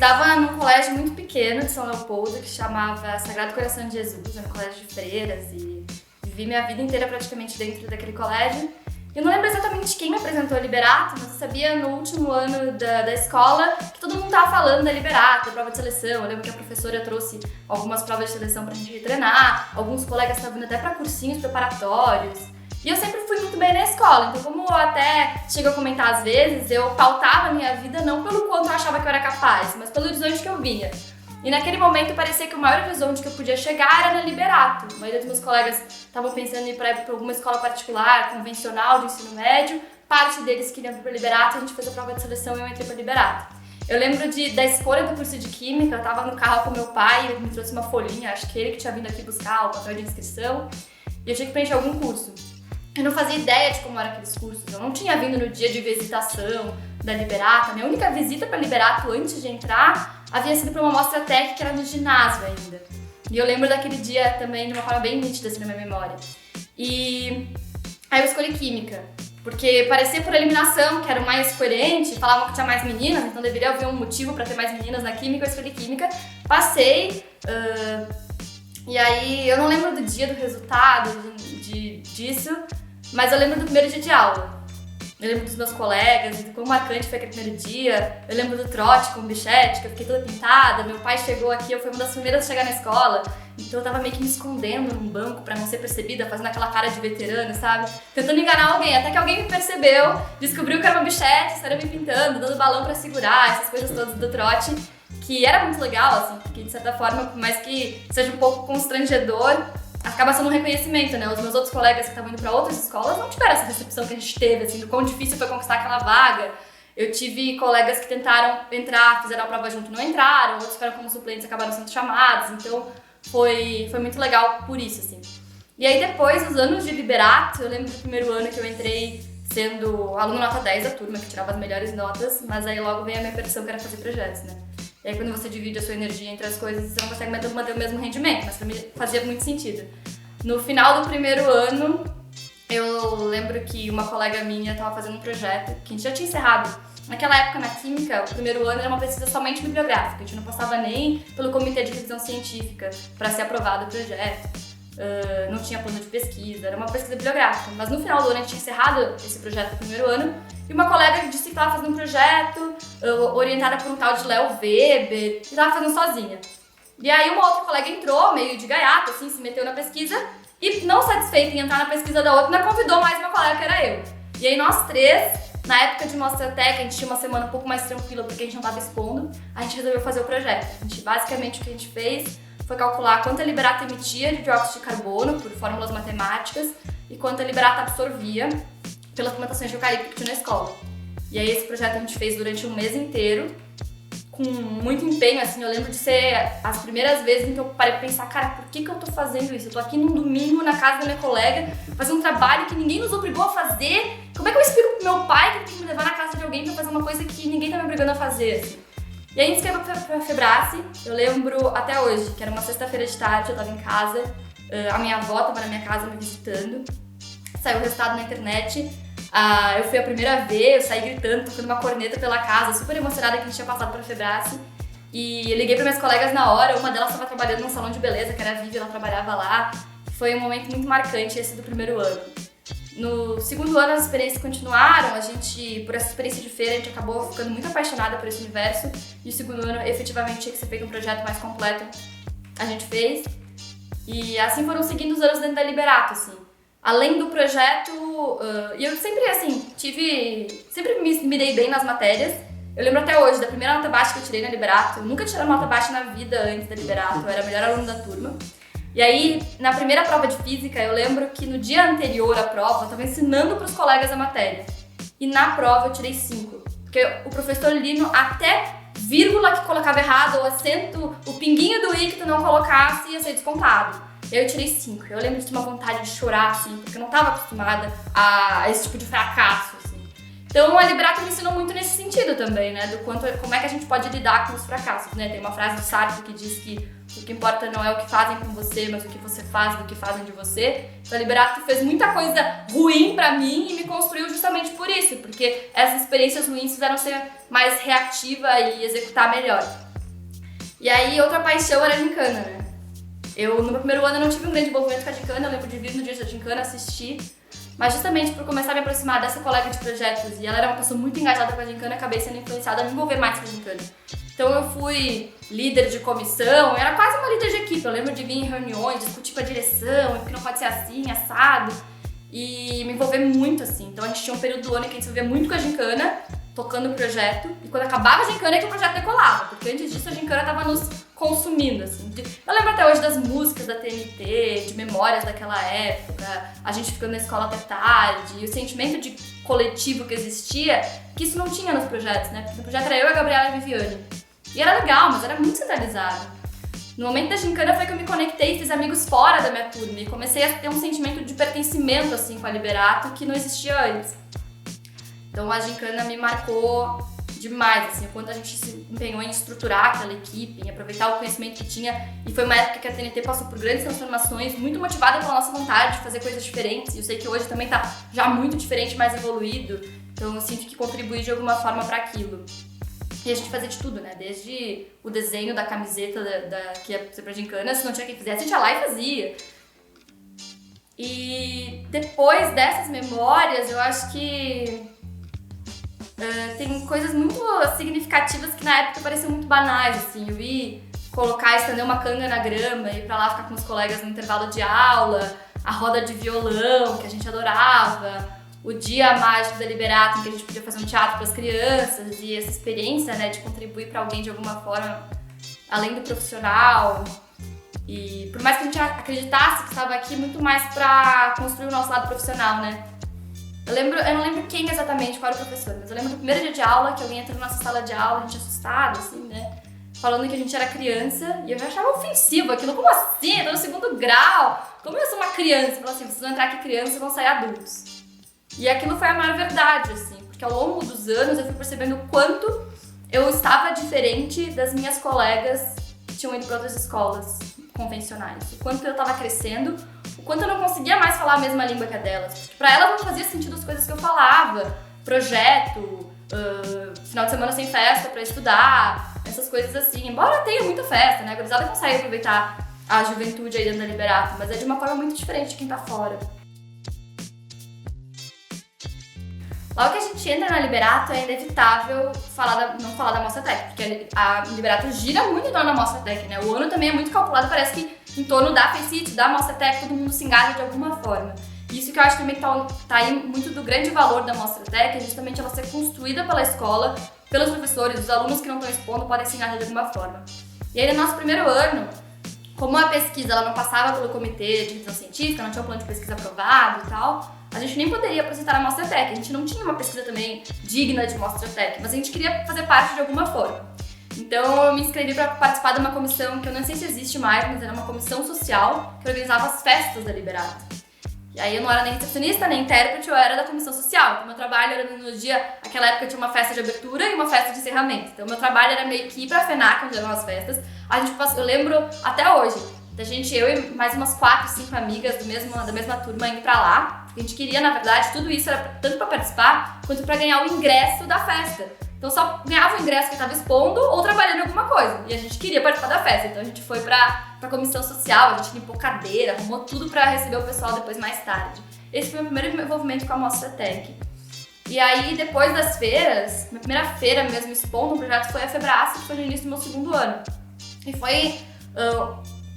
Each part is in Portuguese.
estudava num colégio muito pequeno de São Leopoldo, que chamava Sagrado Coração de Jesus, era um colégio de freiras, e vivi minha vida inteira praticamente dentro daquele colégio. Eu não lembro exatamente quem me apresentou a Liberato, mas eu sabia no último ano da escola que todo mundo tava falando da Liberato, da prova de seleção. Eu lembro que a professora trouxe algumas provas de seleção pra gente treinar, alguns colegas estavam indo até pra cursinhos preparatórios. E eu sempre fui muito bem na escola, então como eu até chego a comentar às vezes, eu pautava a minha vida não pelo quanto eu achava que eu era capaz, mas pelo horizonte que eu vinha. E naquele momento parecia que o maior horizonte que eu podia chegar era na Liberato. A maioria dos meus colegas estavam pensando em ir para alguma escola particular, convencional, de ensino médio. Parte deles queriam ir para Liberato, a gente fez a prova de seleção e eu entrei para Liberato. Eu lembro da escolha do curso de Química, eu estava no carro com meu pai, ele me trouxe uma folhinha, acho que ele que tinha vindo aqui buscar o papel de inscrição, e eu tinha que preencher algum curso. Eu não fazia ideia de como eram aqueles cursos, eu não tinha vindo no dia de visitação da Liberato. A minha única visita para Liberato antes de entrar havia sido para uma mostra técnica que era no ginásio ainda. E eu lembro daquele dia também de uma forma bem nítida assim, na minha memória. E aí eu escolhi Química, porque parecia por eliminação que era o mais coerente, falavam que tinha mais meninas, então deveria haver um motivo para ter mais meninas na Química, eu escolhi Química, passei, e aí eu não lembro do dia do resultado disso, mas eu lembro do primeiro dia de aula. Eu lembro dos meus colegas, de quão marcante foi aquele primeiro dia. Eu lembro do trote com o bichete, que eu fiquei toda pintada. Meu pai chegou aqui, eu fui uma das primeiras a chegar na escola. Então eu tava meio que me escondendo num banco pra não ser percebida, fazendo aquela cara de veterano, sabe? Tentando enganar alguém, até que alguém me percebeu, descobriu que era uma bichete, saiu me pintando, dando balão pra segurar, essas coisas todas do trote. Que era muito legal, assim, porque de certa forma, por mais que seja um pouco constrangedor, acaba sendo um reconhecimento, né? Os meus outros colegas que estavam indo pra outras escolas não tiveram essa recepção que a gente teve, assim, do quão difícil foi conquistar aquela vaga. Eu tive colegas que tentaram entrar, fizeram a prova junto e não entraram, outros ficaram como suplentes e acabaram sendo chamados, então foi muito legal por isso, assim. E aí depois, nos anos de Liberato, eu lembro do primeiro ano que eu entrei sendo aluno nota 10 da turma, que tirava as melhores notas, mas aí logo veio a minha perdição, que era fazer projetos, né? E aí quando você divide a sua energia entre as coisas, você não consegue manter o mesmo rendimento, mas pra mim fazia muito sentido. No final do primeiro ano, eu lembro que uma colega minha estava fazendo um projeto que a gente já tinha encerrado. Naquela época, na Química, o primeiro ano era uma pesquisa somente bibliográfica, a gente não passava nem pelo comitê de revisão científica para ser aprovado o projeto. Não tinha plano de pesquisa, era uma pesquisa bibliográfica. Mas no final do ano a gente tinha encerrado esse projeto no primeiro ano e uma colega disse que estava fazendo um projeto orientada por um tal de Léo Weber e estava fazendo sozinha. E aí uma outra colega entrou, meio de gaiato, assim, se meteu na pesquisa e não satisfeita em entrar na pesquisa da outra, ainda convidou mais uma colega que era eu. E aí nós três, na época de mostra técnica, a gente tinha uma semana um pouco mais tranquila porque a gente não estava expondo, a gente resolveu fazer o projeto. Basicamente o que a gente fez foi calcular quanto a Liberato emitia de dióxido de carbono por fórmulas matemáticas e quanto a Liberato absorvia pelas plantações de eucalipto que tinha na escola. E aí esse projeto a gente fez durante um mês inteiro, com muito empenho, assim, eu lembro de ser as primeiras vezes em que eu parei pra pensar, cara, por que eu tô fazendo isso? Eu tô aqui num domingo na casa da minha colega, fazendo um trabalho que ninguém nos obrigou a fazer. Como é que eu explico pro meu pai que ele tem que me levar na casa de alguém pra fazer uma coisa que ninguém tá me obrigando a fazer, assim? E aí a gente escreveu pra Febrace, eu lembro até hoje, que era uma sexta-feira de tarde, eu tava em casa, a minha avó tava na minha casa me visitando, saiu o resultado na internet, eu fui a primeira vez, eu saí gritando, tocando uma corneta pela casa, super emocionada que a gente tinha passado pra Febrace, e eu liguei para minhas colegas na hora, uma delas estava trabalhando num salão de beleza, que era a Vivi, ela trabalhava lá, foi um momento muito marcante esse do primeiro ano. No segundo ano as experiências continuaram, por essa experiência de feira, a gente acabou ficando muito apaixonada por esse universo, e o segundo ano efetivamente tinha que ser feito um projeto mais completo, a gente fez, e assim foram seguindo os anos dentro da Liberato, assim. Além do projeto, eu sempre, assim, sempre me dei bem nas matérias. Eu lembro até hoje da primeira nota baixa que eu tirei na Liberato, eu nunca tirei uma nota baixa na vida antes da Liberato, eu era a melhor aluna da turma. E aí, na primeira prova de física, eu lembro que no dia anterior à prova, eu tava ensinando pros colegas a matéria. E na prova eu tirei 5. Porque o professor Lino, até vírgula que colocava errado, ou acento, o pinguinho do i que tu não colocasse, ia ser descontado. E aí eu tirei 5. Eu lembro de ter uma vontade de chorar, assim, porque eu não tava acostumada a esse tipo de fracasso, assim. Então a Liberato me ensinou muito nesse sentido também, né? Como é que a gente pode lidar com os fracassos, né? Tem uma frase do Sartre que diz que o que importa não é o que fazem com você, mas o que você faz do que fazem de você. Então a Liberato fez muita coisa ruim pra mim e me construiu justamente por isso, porque essas experiências ruins fizeram ser mais reativa e executar melhor. E aí, outra paixão era a gincana, né? No meu primeiro ano eu não tive um grande envolvimento com a gincana, eu lembro de vir no dia da gincana, assistir. Mas justamente por começar a me aproximar dessa colega de projetos, e ela era uma pessoa muito engajada com a gincana, acabei sendo influenciada a me envolver mais com a gincana. Então eu fui líder de comissão, eu era quase uma líder de equipe, eu lembro de vir em reuniões, discutir com a direção, porque não pode ser assim, assado, e me envolver muito assim. Então a gente tinha um período do ano em que a gente se envolvia muito com a gincana, tocando o projeto, e quando acabava a gincana é que o projeto decolava, porque antes disso a gincana estava nos consumindo, assim. Eu lembro até hoje das músicas da TNT, de memórias daquela época, a gente ficando na escola até tarde, e o sentimento de coletivo que existia, que isso não tinha nos projetos, né? Porque no projeto era eu, a Gabriela e a Viviane. E era legal, mas era muito centralizado. No momento da gincana foi que eu me conectei e fiz amigos fora da minha turma, e comecei a ter um sentimento de pertencimento, assim, com a Liberato, que não existia antes. Então a gincana me marcou demais, assim, o quanto a gente se empenhou em estruturar aquela equipe, em aproveitar o conhecimento que tinha. E foi uma época que a TNT passou por grandes transformações, muito motivada pela nossa vontade de fazer coisas diferentes. E eu sei que hoje também tá já muito diferente, mais evoluído. Então eu sinto que contribui de alguma forma para aquilo. E a gente fazia de tudo, né? Desde o desenho da camiseta que ia ser pra gincana, se não tinha quem fizesse, a gente ia lá e fazia. E depois dessas memórias, eu acho que tem coisas muito significativas que na época pareciam muito banais, assim. Eu ir colocar, estender uma canga na grama, ir pra lá ficar com os colegas no intervalo de aula, a roda de violão, que a gente adorava, o dia mágico da Liberato, em que a gente podia fazer um teatro para as crianças, e essa experiência, né, de contribuir para alguém de alguma forma, além do profissional. E por mais que a gente acreditasse que estava aqui muito mais para construir o nosso lado profissional, né? Eu não lembro quem exatamente, qual era o professor, mas eu lembro do primeiro dia de aula, que alguém entrou na nossa sala de aula, a gente assustado, assim, né? Falando que a gente era criança, e eu já achava ofensivo aquilo. Como assim? Eu tô no segundo grau. Como eu sou uma criança? Falou assim, vocês vão entrar aqui crianças e vão sair adultos. E aquilo foi a maior verdade, assim, porque ao longo dos anos eu fui percebendo o quanto eu estava diferente das minhas colegas que tinham ido para outras escolas convencionais. O quanto eu estava crescendo, o quanto eu não conseguia mais falar a mesma língua que a delas. Porque pra elas não fazia sentido as coisas que eu falava. Projeto, final de semana sem festa pra estudar, essas coisas assim. Embora tenha muita festa, né? A gurizada consegue aproveitar a juventude aí dentro da Liberato, mas é de uma forma muito diferente de quem tá fora. Logo que a gente entra na Liberato, é inevitável não falar da Mostratec, porque a Liberato gira muito em torno da Mostratec, né? O ano também é muito calculado, parece que em torno da Faceit, da Mostratec, todo mundo se engaja de alguma forma. Isso que eu acho também que tá aí muito do grande valor da Mostratec, é justamente ela ser construída pela escola, pelos professores, os alunos que não estão expondo podem se engajar de alguma forma. E aí no nosso primeiro ano, como a pesquisa ela não passava pelo comitê de revisão científica, não tinha um plano de pesquisa aprovado e tal, a gente nem poderia apresentar a Mostratec. A gente não tinha uma pesquisa também digna de Mostratec, mas a gente queria fazer parte de alguma forma. Então eu me inscrevi para participar de uma comissão que eu não sei se existe mais, mas era uma comissão social que organizava as festas da Liberato. E aí eu não era nem recepcionista, nem intérprete, eu era da comissão social. Então meu trabalho era no dia, naquela época tinha uma festa de abertura e uma festa de encerramento. Então meu trabalho era meio que ir pra FENAC, onde eram as festas. Eu lembro até hoje, eu e mais umas 4, 5 amigas da mesma turma indo pra lá. A gente queria, na verdade, tudo isso era tanto pra participar, quanto pra ganhar o ingresso da festa. Então só ganhava o ingresso que estava expondo ou trabalhando em alguma coisa. E a gente queria participar da festa, então a gente foi pra comissão social, a gente limpou cadeira, arrumou tudo pra receber o pessoal depois mais tarde. Esse foi o meu primeiro envolvimento com a Mostratec. E aí, depois das feiras, minha primeira feira mesmo expondo o projeto foi a Febrace, que foi no início do meu segundo ano. E foi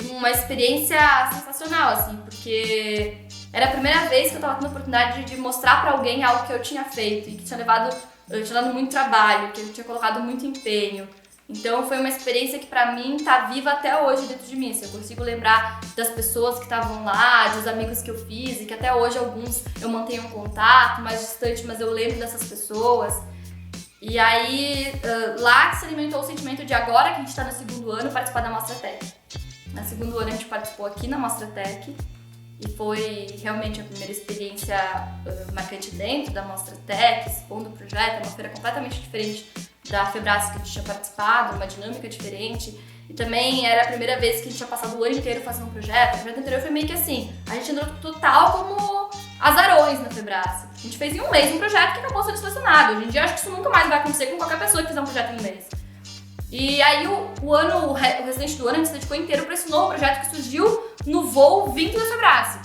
uma experiência sensacional, assim, porque era a primeira vez que eu tava tendo a oportunidade de mostrar pra alguém algo que eu tinha feito e que eu tinha dado muito trabalho, que eu tinha colocado muito empenho. Então foi uma experiência que pra mim tá viva até hoje dentro de mim. Assim, eu consigo lembrar das pessoas que estavam lá, dos amigos que eu fiz, e que até hoje alguns eu mantenho um contato mais distante, mas eu lembro dessas pessoas. E aí, lá que se alimentou o sentimento de agora que a gente tá no segundo ano, participar da Mostratec. No segundo ano a gente participou aqui na Mostratec e foi realmente a primeira experiência marcante dentro da Mostratec, expondo o projeto, uma feira completamente diferente da Febrace que a gente tinha participado, uma dinâmica diferente. E também era a primeira vez que a gente tinha passado o ano inteiro fazendo um projeto. O projeto anterior foi meio que assim, a gente entrou total como azarões na Febrace. A gente fez em um mês um projeto que acabou sendo selecionado. Hoje em dia acho que isso nunca mais vai acontecer com qualquer pessoa que fizer um projeto em um mês. E aí o restante do ano a gente se dedicou inteiro para esse novo projeto que surgiu no voo vindo da Febrace,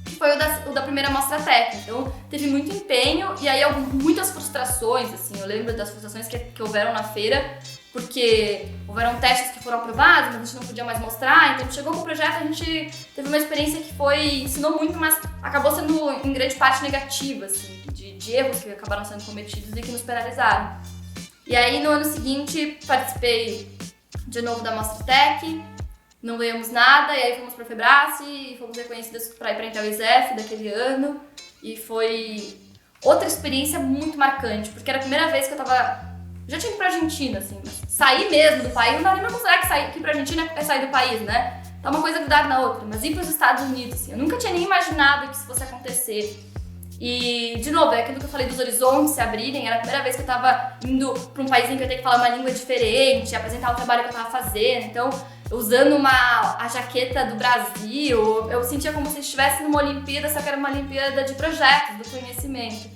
que foi o da primeira mostra técnica. Então teve muito empenho e aí muitas frustrações, assim, eu lembro das frustrações que houveram na feira, porque houveram testes que foram aprovados, mas a gente não podia mais mostrar, então chegou com o projeto, a gente teve uma experiência que ensinou muito, mas acabou sendo em grande parte negativa, assim, de erros que acabaram sendo cometidos e que nos penalizaram. E aí no ano seguinte participei de novo da Mostra Tech, não ganhamos nada, e aí fomos pra Febrace e fomos reconhecidas para ir pra Intel ISEF daquele ano, e foi outra experiência muito marcante, porque era a primeira vez que eu já tinha ido pra Argentina, assim, mas sair mesmo do país, não dá nem pra considerar que sair aqui pra Argentina é sair do país, né? Tá uma coisa grudada na outra, mas ir pros Estados Unidos, assim, eu nunca tinha nem imaginado que isso fosse acontecer. E, de novo, é aquilo que eu falei dos horizontes se abrirem, era a primeira vez que eu tava indo pra um país em que eu ia ter que falar uma língua diferente, apresentar o trabalho que eu tava fazendo, então, usando a jaqueta do Brasil, eu sentia como se estivesse numa Olimpíada, só que era uma Olimpíada de projetos, do conhecimento.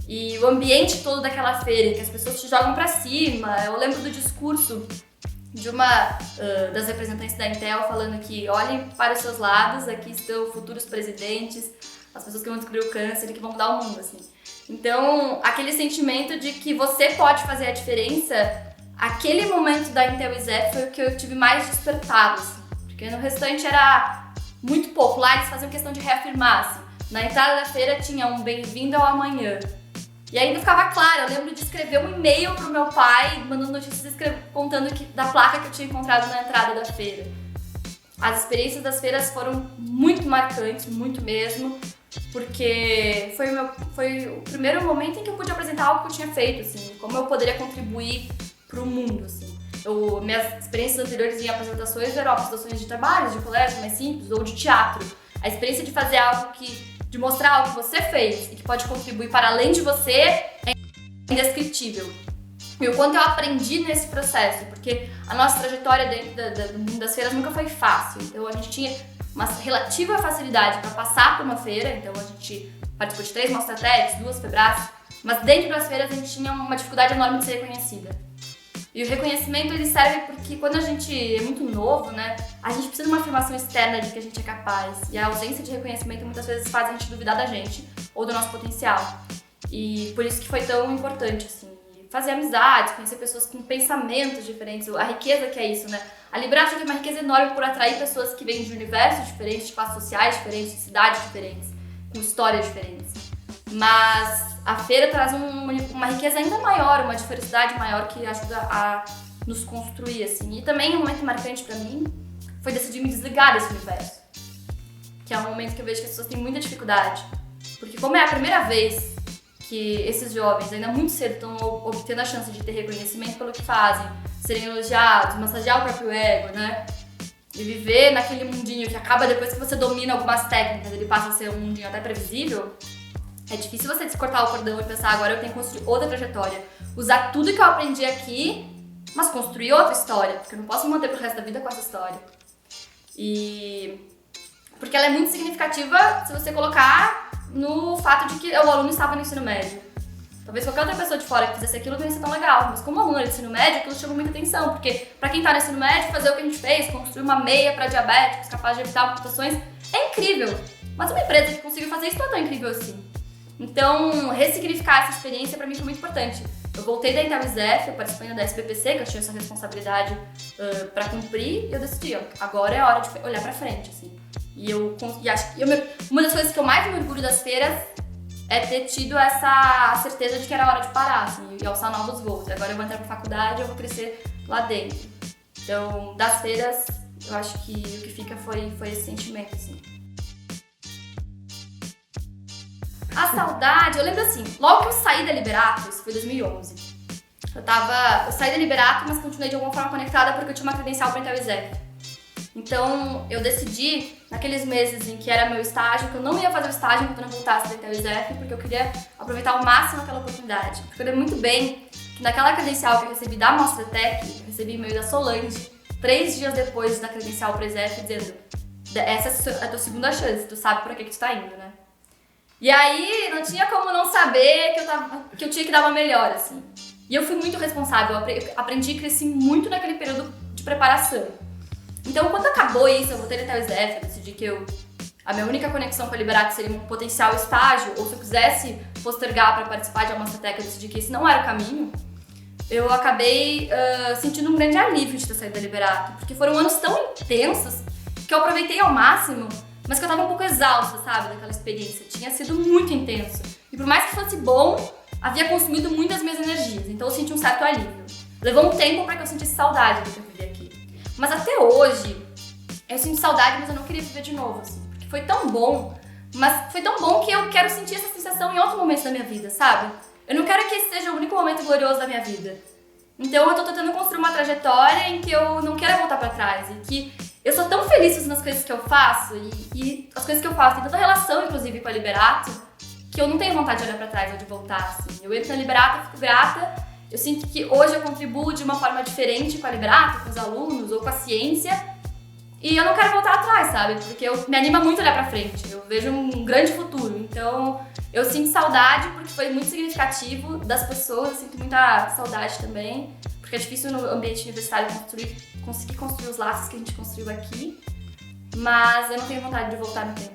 E o ambiente todo daquela feira, que as pessoas te jogam pra cima. Eu lembro do discurso de uma das representantes da Intel falando que olhem para os seus lados, aqui estão futuros presidentes, as pessoas que vão descobrir o câncer e que vão mudar o mundo, assim. Então, aquele sentimento de que você pode fazer a diferença, aquele momento da Intel ISEF foi o que eu tive mais despertado, assim, porque no restante era muito pouco. Lá eles faziam questão de reafirmar, assim. Na entrada da feira tinha um bem-vindo ao amanhã. E ainda ficava claro, eu lembro de escrever um e-mail pro meu pai, mandando notícias contando da placa que eu tinha encontrado na entrada da feira. As experiências das feiras foram muito marcantes, muito mesmo, porque foi o primeiro momento em que eu pude apresentar algo que eu tinha feito, assim, como eu poderia contribuir pro mundo, assim. Minhas experiências anteriores em apresentações eram apresentações de trabalhos, de colégio mais simples, ou de teatro. A experiência de fazer algo de mostrar algo que você fez e que pode contribuir para além de você é indescritível. E o quanto eu aprendi nesse processo, porque a nossa trajetória dentro do mundo das feiras nunca foi fácil. Então a gente tinha uma relativa facilidade para passar por uma feira, então a gente participou de 3 Mostra Techs, 2 Febrace, mas dentro das feiras a gente tinha uma dificuldade enorme de ser reconhecida. E o reconhecimento ele serve porque quando a gente é muito novo, né, a gente precisa de uma afirmação externa de que a gente é capaz. E a ausência de reconhecimento muitas vezes faz a gente duvidar da gente ou do nosso potencial. E por isso que foi tão importante, assim, fazer amizades, conhecer pessoas com pensamentos diferentes, a riqueza que é isso, né? A Librarte tem uma riqueza enorme por atrair pessoas que vêm de universos diferentes, de classes sociais diferentes, de cidades diferentes, com histórias diferentes. Mas a feira traz uma riqueza ainda maior, uma diversidade maior que ajuda a nos construir, assim. E também um momento marcante pra mim foi decidir me desligar desse universo. Que é um momento que eu vejo que as pessoas têm muita dificuldade. Porque como é a primeira vez que esses jovens, ainda muito cedo, estão obtendo a chance de ter reconhecimento pelo que fazem, serem elogiados, massagear o próprio ego, né? E viver naquele mundinho que acaba depois que você domina algumas técnicas, ele passa a ser um mundinho até previsível. É difícil você descortar o cordão e pensar, agora eu tenho que construir outra trajetória. Usar tudo que eu aprendi aqui, mas construir outra história, porque eu não posso me manter pro resto da vida com essa história. Porque ela é muito significativa se você colocar no fato de que o aluno estava no ensino médio. Talvez qualquer outra pessoa de fora que fizesse aquilo não ia ser tão legal, mas como aluno de ensino médio, aquilo chama muita atenção, porque pra quem tá no ensino médio, fazer o que a gente fez, construir uma meia pra diabéticos, capaz de evitar amputações, é incrível. Mas uma empresa que conseguiu fazer isso não é tão incrível assim. Então, ressignificar essa experiência pra mim foi muito importante. Eu voltei da Intel ISEF, eu participei da SBPC, que eu tinha essa responsabilidade pra cumprir, e eu decidi, ó, agora é a hora de olhar pra frente, assim. E acho que uma das coisas que eu mais me orgulho das feiras é ter tido essa certeza de que era hora de parar, assim, e alçar novos voos. Agora eu vou entrar pra faculdade, eu vou crescer lá dentro. Então, das feiras, eu acho que o que fica foi esse sentimento, assim. A saudade, eu lembro assim, logo que eu saí da Liberato, isso foi 2011, eu saí da Liberato, mas continuei de alguma forma conectada porque eu tinha uma credencial para Intel ISEF. Então, eu decidi, naqueles meses em que era meu estágio, que eu não ia fazer o estágio enquanto eu não voltasse da Intel ISEF, porque eu queria aproveitar ao máximo aquela oportunidade. Porque eu lembro muito bem que naquela credencial que eu recebi da Mostra Tech, eu recebi e-mail da Solange, 3 dias depois da credencial para ISEF, dizendo: essa é a tua segunda chance, tu sabe pra que tu tá indo, né? E aí, não tinha como não saber que eu tinha que dar uma melhor, assim. E eu fui muito responsável, eu aprendi e cresci muito naquele período de preparação. Então, quando acabou isso, eu voltei até o SDF, eu decidi que a minha única conexão com a Liberato seria um potencial estágio, ou se eu quisesse postergar para participar de uma Mastertech, eu decidi que esse não era o caminho. Eu acabei sentindo um grande alívio de ter saído da Liberato, porque foram anos tão intensos que eu aproveitei ao máximo, mas que eu tava um pouco exausta, sabe, daquela experiência. Tinha sido muito intenso. E por mais que fosse bom, havia consumido muitas minhas energias, então eu senti um certo alívio. Levou um tempo para que eu sentisse saudade do que eu vivi aqui. Mas até hoje, eu sinto saudade, mas eu não queria viver de novo, assim. Porque foi tão bom, mas foi tão bom que eu quero sentir essa sensação em outros momentos da minha vida, sabe? Eu não quero que esse seja o único momento glorioso da minha vida. Então eu tô tentando construir uma trajetória em que eu não quero voltar pra trás. E que eu sou tão feliz nas coisas que eu faço. E as coisas que eu faço têm tanta relação, inclusive, com a Liberato, que eu não tenho vontade de olhar pra trás ou de voltar, assim. Eu entro na Liberato, eu fico grata. Eu sinto que hoje eu contribuo de uma forma diferente com a Liberato, com os alunos ou com a ciência. E eu não quero voltar atrás, sabe? Porque me anima muito olhar pra frente. Eu vejo um grande futuro. Então, eu sinto saudade porque foi muito significativo das pessoas. Eu sinto muita saudade também. Porque é difícil no ambiente universitário conseguir construir os laços que a gente construiu aqui. Mas eu não tenho vontade de voltar no tempo.